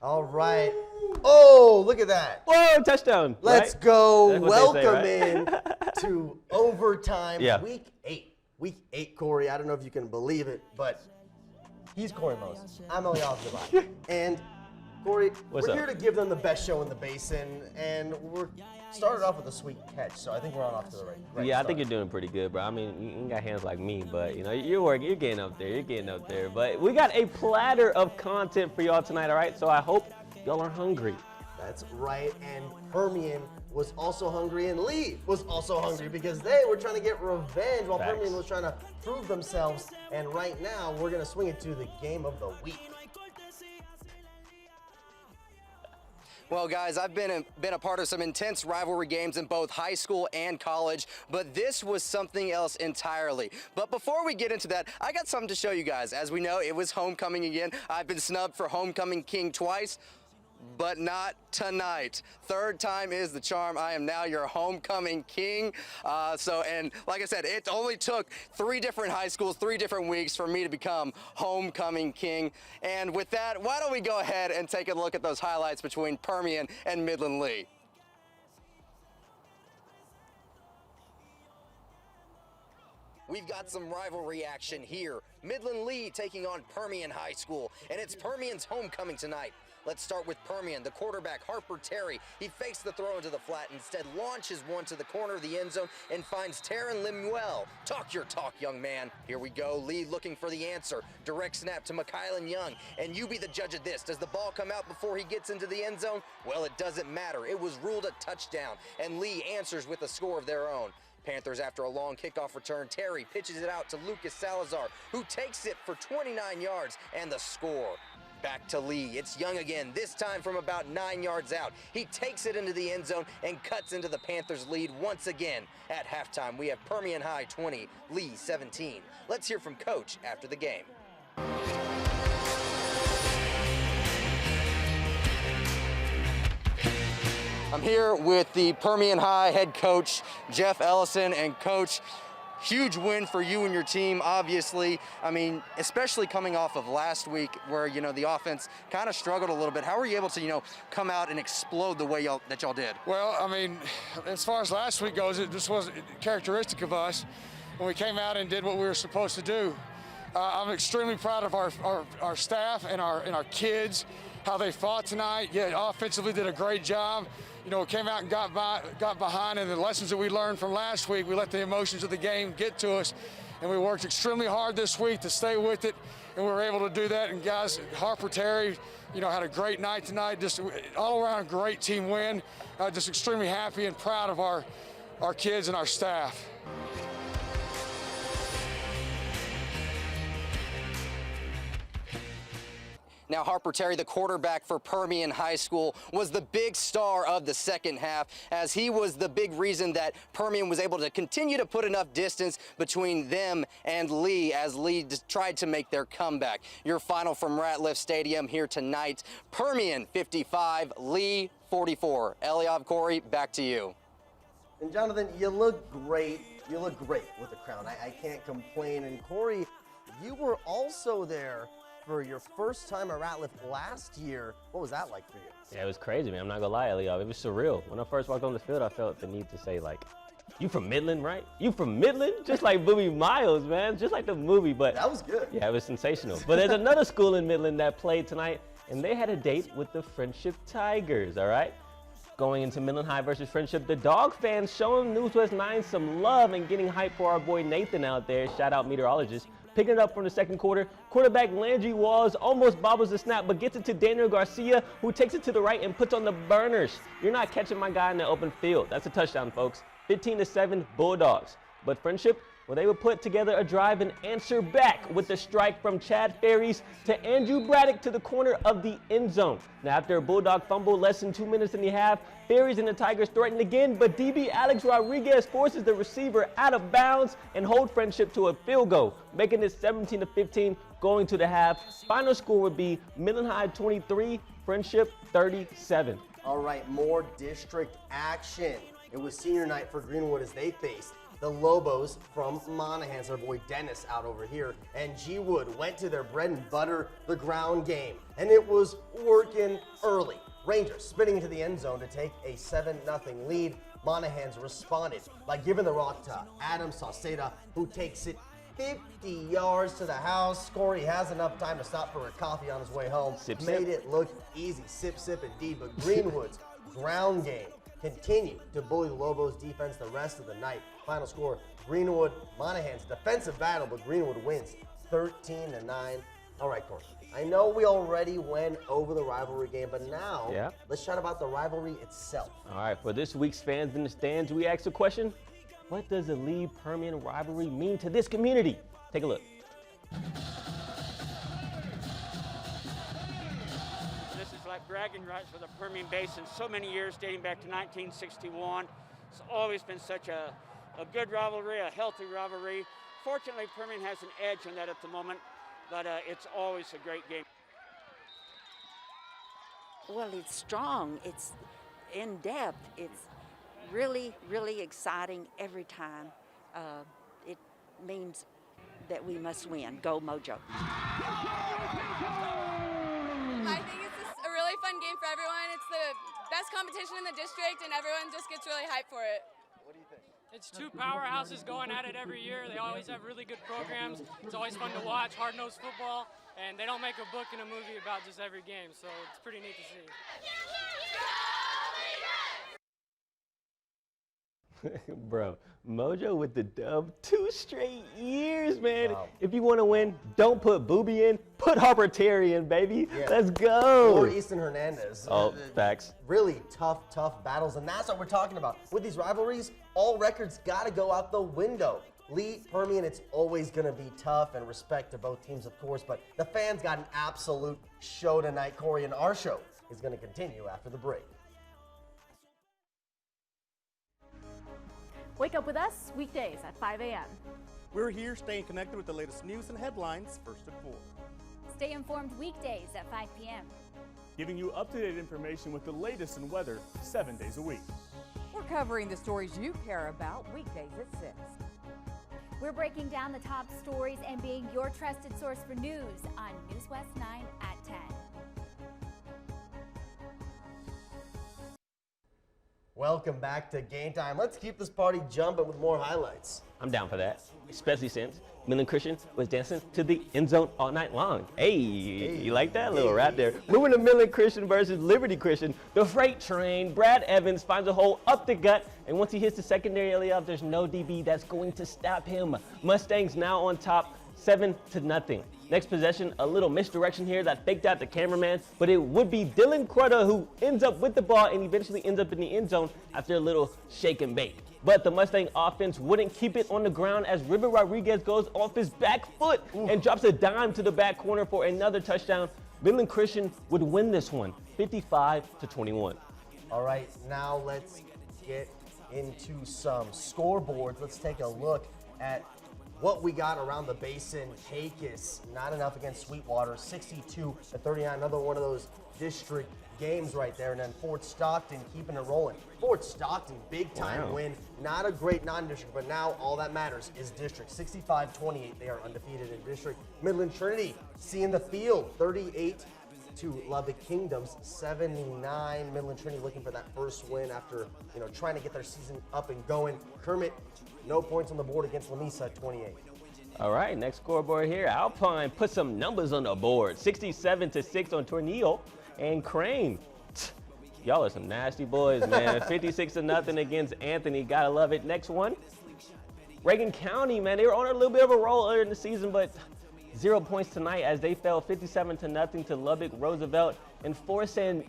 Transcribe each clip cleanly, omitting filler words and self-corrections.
All right. Oh, look at that. Whoa, touchdown. Let's right? go. Welcome In to overtime. Yeah. Week 8. Week 8, Corey. I don't know if you can believe it, but he's Corey Moses. I'm Eliab Devine. And Corey, we're here to give them the best show in the basin, and we're started off with a sweet catch, so I think we're off to the right start. I think you're doing pretty good, bro. I mean, you ain't got hands like me, but you know, you're getting up there. But we got a platter of content for y'all tonight, all right? So I hope y'all are hungry. That's right, and Permian was also hungry, and Lee was also hungry because they were trying to get revenge while Permian was trying to prove themselves. And right now, we're gonna swing it to the game of the week. Well, guys, I've been a part of some intense rivalry games in both high school and college, but this was something else entirely. But before we get into that, I got something to show you guys. As we know, it was homecoming again. I've been snubbed for homecoming king twice, but not tonight. Third time is the charm. I am now your homecoming king. And like I said, it only took 3 different high schools, 3 different weeks for me to become homecoming king. And with that, why don't we go ahead and take a look at those highlights between Permian and Midland Lee. We've got some rivalry action here. Midland Lee taking on Permian High School, and it's Permian's homecoming tonight. Let's start with Permian, the quarterback, Harper Terry. He fakes the throw into the flat, instead launches one to the corner of the end zone and finds Taryn Lemuel. Talk your talk, young man. Here we go, Lee looking for the answer. Direct snap to Mikylin Young, and you be the judge of this. Does the ball come out before he gets into the end zone? Well, it doesn't matter. It was ruled a touchdown, and Lee answers with a score of their own. Panthers, after a long kickoff return, Terry pitches it out to Lucas Salazar, who takes it for 29 yards and the score. Back to Lee. It's Young again, this time from about 9 yards out. He takes it into the end zone and cuts into the Panthers' lead once again. At halftime, we have Permian High 20, Lee 17. Let's hear from Coach after the game. I'm here with the Permian High head coach, Jeff Ellison, and Coach, huge win for you and your team, obviously. I mean, especially coming off of last week where, you know, the offense kind of struggled a little bit. How were you able to, you know, come out and explode the way y'all did? Well, I mean, as far as last week goes, this was characteristic of us when we came out and did what we were supposed to do. I'm extremely proud of our staff and our kids, how they fought tonight. Yeah, offensively did a great job. You know, came out and got behind, and the lessons that we learned from last week, we let the emotions of the game get to us, and we worked extremely hard this week to stay with it, and we were able to do that. And guys, Harper Terry, you know, had a great night tonight. Just all around great team win. Just extremely happy and proud of our kids and our staff. Now, Harper Terry, the quarterback for Permian High School, was the big star of the second half, as he was the big reason that Permian was able to continue to put enough distance between them and Lee as Lee tried to make their comeback. Your final from Ratliff Stadium here tonight, Permian 55, Lee 44. Eliab, Corey, back to you. And Jonathan, you look great. You look great with the crown. I can't complain. And Corey, you were also there for your first time at Ratliff last year. What was that like for you? Yeah, it was crazy, man. I'm not gonna lie, Eliab. It was surreal. When I first walked on the field, I felt the need to say, like, you from Midland, right? You from Midland? Just like Boobie Miles, man. Just like the movie. But that was good. Yeah, it was sensational. But there's another school in Midland that played tonight, and they had a date with the Friendship Tigers, all right? Going into Midland High versus Friendship, the Dog fans showing Newswest 9 some love and getting hype for our boy Nathan out there. Shout out meteorologist. Picking it up from the second quarter, quarterback Landry Walls almost bobbles the snap, but gets it to Daniel Garcia, who takes it to the right and puts on the burners. You're not catching my guy in the open field. That's a touchdown, folks. 15-7 Bulldogs. But Friendship, well, they would put together a drive and answer back with the strike from Chad Ferries to Andrew Braddock to the corner of the end zone. Now, after a Bulldog fumble less than 2 minutes and a half, Ferries and the Tigers threaten again, but DB Alex Rodriguez forces the receiver out of bounds and hold Friendship to a field goal, making it 17-15 going to the half. Final score would be Midland High 23, Friendship 37. All right, more district action. It was senior night for Greenwood as they faced The Lobos from Monahans, our boy Dennis out over here, and G-Wood went to their bread and butter, the ground game, and it was working early. Rangers spinning into the end zone to take a 7-0 lead. Monahans responded by giving the rock to Adam Sauceda, who takes it 50 yards to the house. Corey has enough time to stop for a coffee on his way home. Made it look easy. Sip, sip, indeed. But Greenwood's ground game continued to bully the Lobos defense the rest of the night. Final score, Greenwood, Monahans defensive battle, but Greenwood wins 13-9. All right, Corey. I know we already went over the rivalry game, but now let's chat about the rivalry itself. All right, for this week's Fans in the Stands, we asked the question, what does the Lee-Permian rivalry mean to this community? Take a look. This is like bragging rights for the Permian Basin. So many years dating back to 1961. It's always been such a good rivalry, a healthy rivalry. Fortunately, Permian has an edge on that at the moment, but it's always a great game. Well, it's strong, it's in depth, it's really, really exciting every time. It means that we must win. Go Mojo. I think it's just a really fun game for everyone. It's the best competition in the district, and everyone just gets really hyped for it. What do you think? It's two powerhouses going at it every year. They always have really good programs. It's always fun to watch, hard-nosed football, and they don't make a book and a movie about just every game, so it's pretty neat to see. Bro, Mojo with the dub 2 straight years, man. Wow. If you want to win, don't put Booby in, put Harper Terry in, baby. Let's go. Or Easton Hernandez. Oh, facts. Really tough battles, and that's what we're talking about. With these rivalries, all records got to go out the window. Lee, Permian, it's always going to be tough, and respect to both teams, of course, but the fans got an absolute show tonight, Corey, and our show is going to continue after the break. Wake up with us weekdays at 5 a.m. We're here staying connected with the latest news and headlines first at 4. Stay informed weekdays at 5 p.m. Giving you up-to-date information with the latest in weather 7 days a week. We're covering the stories you care about weekdays at 6. We're breaking down the top stories and being your trusted source for news on News West 9 at 10. Welcome back to Game Time. Let's keep this party jumping with more highlights. I'm down for that, especially since Midland Christian was dancing to the end zone all night long. Hey, you like that little rap there? Moving to Midland Christian versus Liberty Christian, the freight train, Brad Evans finds a hole up the gut, and once he hits the secondary layoff, there's no DB that's going to stop him. Mustangs now on top, 7-0. Next possession, a little misdirection here that faked out the cameraman, but it would be Dylan Crutter who ends up with the ball and eventually ends up in the end zone after a little shake and bake. But the Mustang offense wouldn't keep it on the ground as River Rodriguez goes off his back foot and drops a dime to the back corner for another touchdown. Midland Christian would win this one, 55-21. All right, now let's get into some scoreboards. Let's take a look at what we got around the basin. Pecos, not enough against Sweetwater, 62-39. Another one of those district games right there. And then Fort Stockton keeping it rolling. Fort Stockton, big time win. Not a great non-district, but now all that matters is district. 65-28, they are undefeated in district. Midland Trinity seeing the field, 38 to Lubbock Kingdoms, 79. Midland Trinity looking for that first win after trying to get their season up and going. Kermit, no points on the board against Lamesa, 28. All right, next scoreboard here. Alpine put some numbers on the board. 67-6 on Tornillo and Crane. Y'all are some nasty boys, man. 56-0 against Anthony. Gotta love it. Next one. Reagan County, man, they were on a little bit of a roll earlier in the season, but 0 points tonight as they fell 57-0 to Lubbock Roosevelt. And Forsan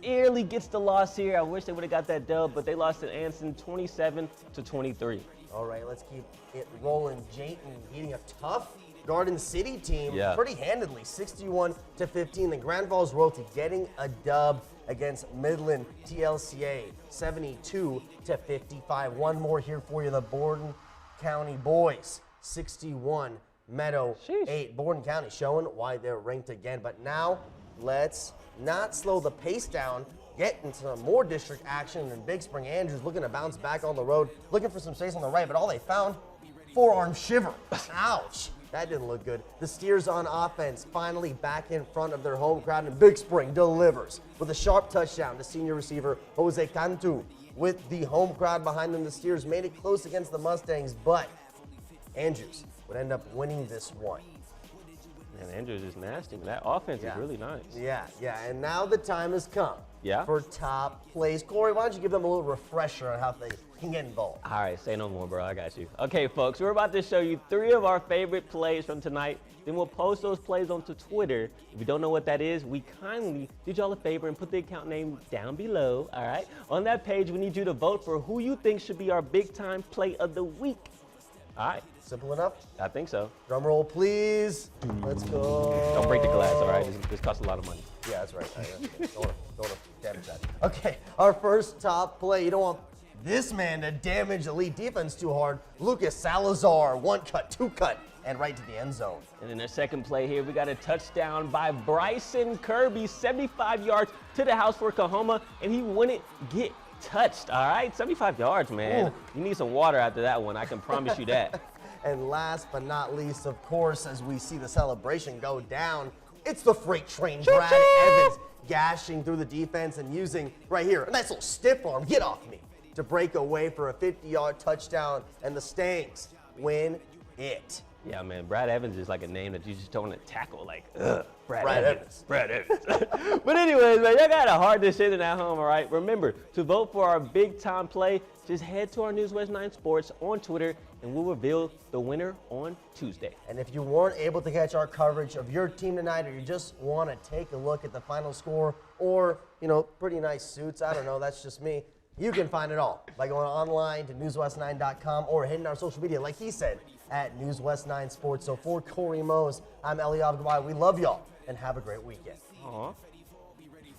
barely gets the loss here. I wish they would have got that dub, but they lost to Anson 27-23. All right, let's keep it rolling. Jayton beating a tough Garden City team pretty handedly, 61-15. The Grand Falls Royalty getting a dub against Midland TLCA, 72-55. One more here for you, the Borden County boys, 61, Meadow 8. Borden County showing why they're ranked again. But now let's not slow the pace down. get into some more district action, and Big Spring Andrews looking to bounce back on the road, looking for some space on the right, but all they found, forearm shiver. Ouch. That didn't look good. The Steers on offense finally back in front of their home crowd, and Big Spring delivers with a sharp touchdown to senior receiver Jose Cantu. With the home crowd behind them, the Steers made it close against the Mustangs, but Andrews would end up winning this one. Man, Andrews is nasty. That offense is really nice. Yeah, and now the time has come for top plays. Corey, why don't you give them a little refresher on how they can get involved? All right, say no more, bro. I got you. Okay, folks, we're about to show you 3 of our favorite plays from tonight. Then we'll post those plays onto Twitter. If you don't know what that is, we kindly did y'all a favor and put the account name down below, all right? On that page, we need you to vote for who you think should be our big-time play of the week. All right. Simple enough? I think so. Drum roll, please. Let's go. Don't break the glass, all right? This costs a lot of money. Yeah, that's right. Don't want to damage that. Okay, our first top play. You don't want this man to damage elite defense too hard. Lucas Salazar, 1 cut, 2 cut, and right to the end zone. And in our second play here, we got a touchdown by Bryson Kirby, 75 yards to the house for Kahoma, and he wouldn't get touched, all right? 75 yards, man. Ooh. You need some water after that one, I can promise you that. And last but not least, of course, as we see the celebration go down, it's the freight train, Brad Evans, gashing through the defense and using, right here, a nice little stiff arm, get off me, to break away for a 50-yard touchdown, and the Stangs win it. Yeah, man, Brad Evans is like a name that you just don't want to tackle, like, Brad Evans. Brad Evans. But anyways, man, y'all got a hard decision at home, all right? Remember, to vote for our big-time play, just head to our News West 9 Sports on Twitter, and we'll reveal the winner on Tuesday. And if you weren't able to catch our coverage of your team tonight, or you just want to take a look at the final score, or, you know, pretty nice suits, I don't know, that's just me, you can find it all by going online to newswest9.com or hitting our social media, like he said, at News West 9 Sports. So for Corey Mose, I'm Eli Abgawai. We love y'all, and have a great weekend. Aww.